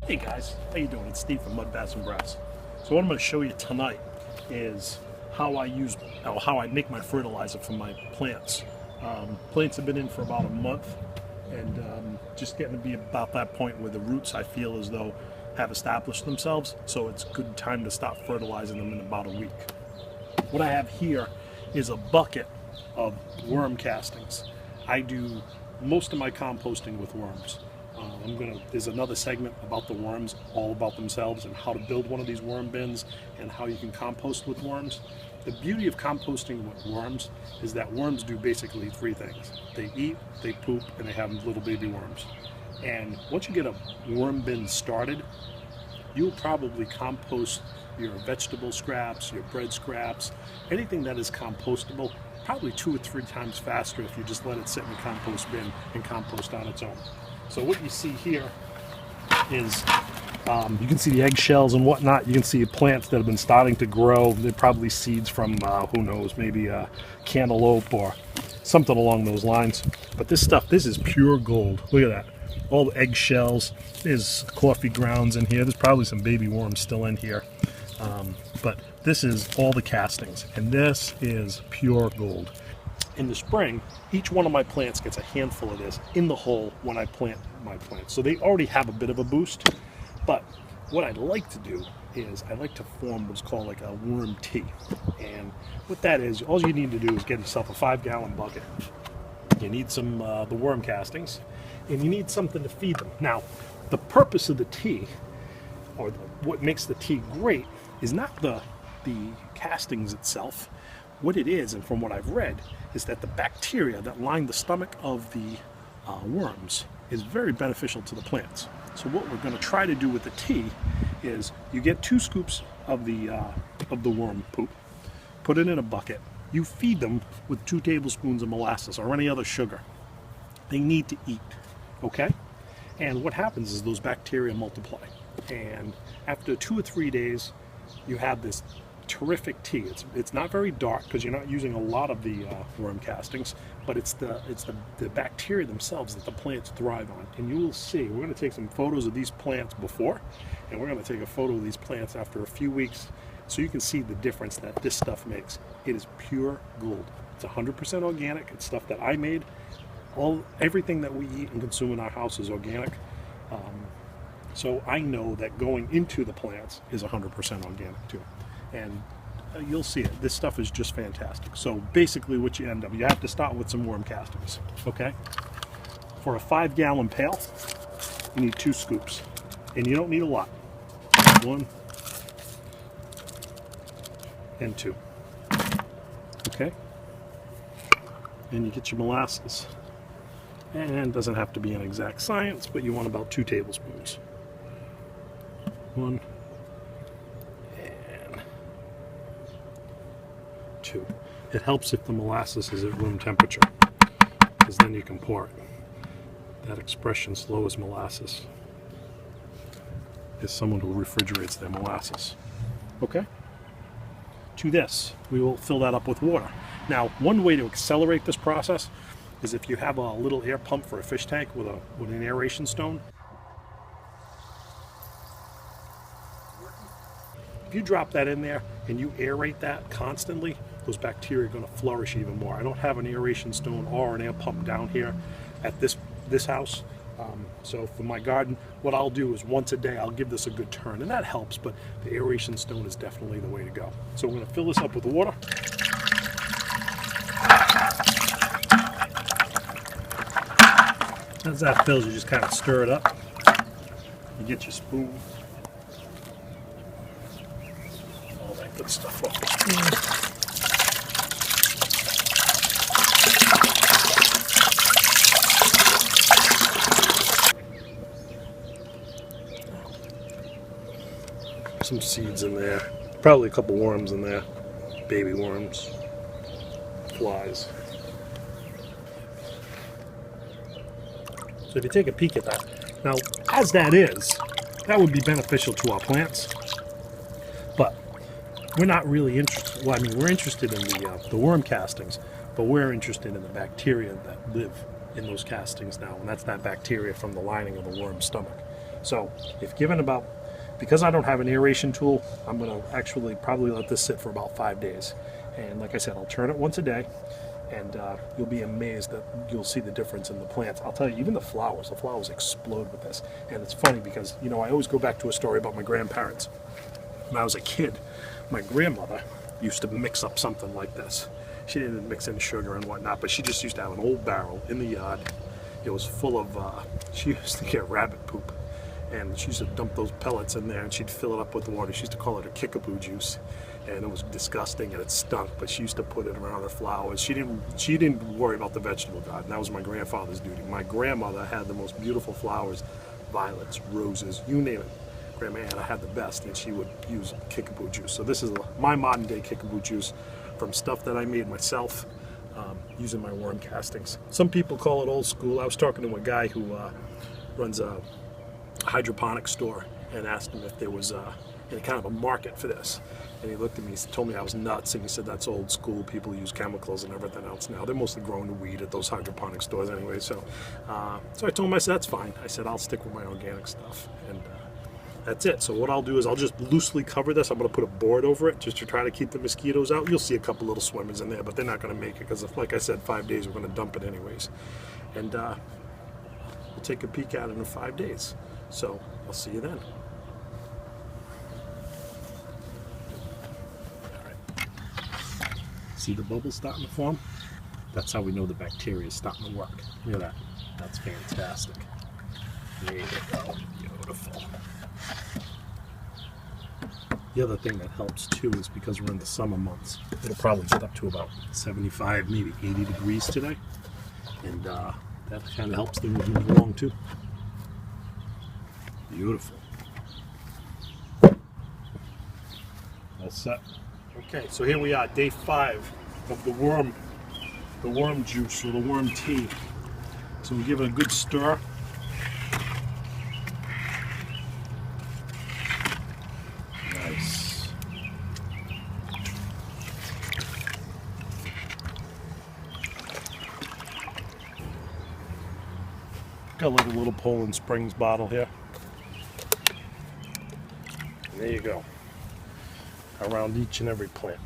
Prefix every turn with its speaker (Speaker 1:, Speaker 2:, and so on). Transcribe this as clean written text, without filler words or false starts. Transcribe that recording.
Speaker 1: Hey guys, how you doing? It's Steve from Mud Bass and Brass. So what I'm going to show you tonight is how I make my fertilizer for my plants. Plants have been in for about a month, and just getting to be about that point where the roots, I feel as though, have established themselves. So it's a good time to stop fertilizing them in about a week. What I have here is a bucket of worm castings. I do most of my composting with worms. There's another segment about the worms, all about themselves and how to build one of these worm bins and how you can compost with worms. The beauty of composting with worms is that worms do basically three things. They eat, they poop, and they have little baby worms. And once you get a worm bin started, you'll probably compost your vegetable scraps, your bread scraps, anything that is compostable, probably 2 or 3 times faster if you just let it sit in the compost bin and compost on its own. So what you see here is you can see the eggshells and whatnot. You can see plants that have been starting to grow. They're probably seeds from, who knows, maybe a cantaloupe or something along those lines. But this stuff, this is pure gold. Look at that. All the eggshells. There's coffee grounds in here. There's probably some baby worms still in here. But this is all the castings, and this is pure gold. In the spring, each one of my plants gets a handful of this in the hole when I plant my plants. So they already have a bit of a boost, but what I like to do is I like to form what's called like a worm tea. And what that is, all you need to do is get yourself a 5-gallon bucket. You need some the worm castings, and you need something to feed them. Now, the purpose of the tea, or what makes the tea great, is not the castings itself. What it is, and from what I've read, is that the bacteria that line the stomach of the worms is very beneficial to the plants. So what we're going to try to do with the tea is you get 2 scoops of the worm poop, put it in a bucket. You feed them with 2 tablespoons of molasses or any other sugar. They need to eat, okay? And what happens is those bacteria multiply. And after 2 or 3 days, you have this terrific tea. It's not very dark because you're not using a lot of the worm castings, but it's the bacteria themselves that the plants thrive on. And you will see, we're going to take some photos of these plants before, and we're going to take a photo of these plants after a few weeks, so you can see the difference that this stuff makes. It is pure gold. It's 100% organic. It's stuff that I made. Everything that we eat and consume in our house is organic. So I know that going into the plants is 100% organic too. And you'll see it. This stuff is just fantastic. So basically what you end up, you have to start with some worm castings, okay? For a 5-gallon pail, you need 2 scoops. And you don't need a lot. 1 and 2. Okay? And you get your molasses. And it doesn't have to be an exact science, but you want about 2 tablespoons. 1 and 2. It helps if the molasses is at room temperature, because then you can pour it. That expression, slow as molasses, is someone who refrigerates their molasses. Okay? To this, we will fill that up with water. Now, one way to accelerate this process is if you have a little air pump for a fish tank with an aeration stone. If you drop that in there and you aerate that constantly, those bacteria are going to flourish even more. I don't have an aeration stone or an air pump down here at this house. So for my garden, what I'll do is once a day I'll give this a good turn, and that helps, but the aeration stone is definitely the way to go. So we're going to fill this up with water. As that fills, you just kind of stir it up. You get your spoon. All that good stuff off the spoon. Some seeds in there. Probably a couple worms in there. Baby worms. Flies. So if you take a peek at that, now as that is, that would be beneficial to our plants, but we're not really interested. Well, I mean, we're interested in the worm castings, but we're interested in the bacteria that live in those castings now, and that's that bacteria from the lining of the worm's stomach. So if given about, because I don't have an aeration tool, I'm going to actually probably let this sit for about 5 days. And like I said, I'll turn it once a day, and you'll be amazed that you'll see the difference in the plants. I'll tell you, even the flowers explode with this. And it's funny because, you know, I always go back to a story about my grandparents. When I was a kid, my grandmother used to mix up something like this. She didn't mix in sugar and whatnot, but she just used to have an old barrel in the yard. It was full of, she used to get rabbit poop. And she used to dump those pellets in there, and she'd fill it up with water. She used to call it her kickapoo juice. And it was disgusting, and it stunk, but she used to put it around her flowers. She didn't worry about the vegetable garden. That was my grandfather's duty. My grandmother had the most beautiful flowers, violets, roses, you name it. Grandma Anna had the best, and she would use kickapoo juice. So this is my modern day kickapoo juice from stuff that I made myself using my worm castings. Some people call it old school. I was talking to a guy who runs a hydroponic store and asked him if there was any kind of a market for this. And he looked at me, he told me I was nuts, and he said that's old school. People use chemicals and everything else now. They're mostly growing the weed at those hydroponic stores anyway. So I told him, I said, that's fine. I said, I'll stick with my organic stuff. And that's it. So what I'll do is I'll just loosely cover this. I'm going to put a board over it just to try to keep the mosquitoes out. You'll see a couple little swimmers in there, but they're not going to make it because, like I said, 5 days, we're going to dump it anyways. And we'll take a peek at it in 5 days. So I'll see you then. See the bubbles starting to form? That's how we know the bacteria is starting to work. Look at that. That's fantastic. There you go. Beautiful. The other thing that helps too is because we're in the summer months, it'll probably get up to about 75, maybe 80 degrees today. And that kind of helps things move along too. Beautiful. All set. Okay, so here we are, day 5 of the worm juice or the worm tea. So we'll give it a good stir. Nice. Got like a little Poland Springs bottle here. And there you go. Around each and every plant.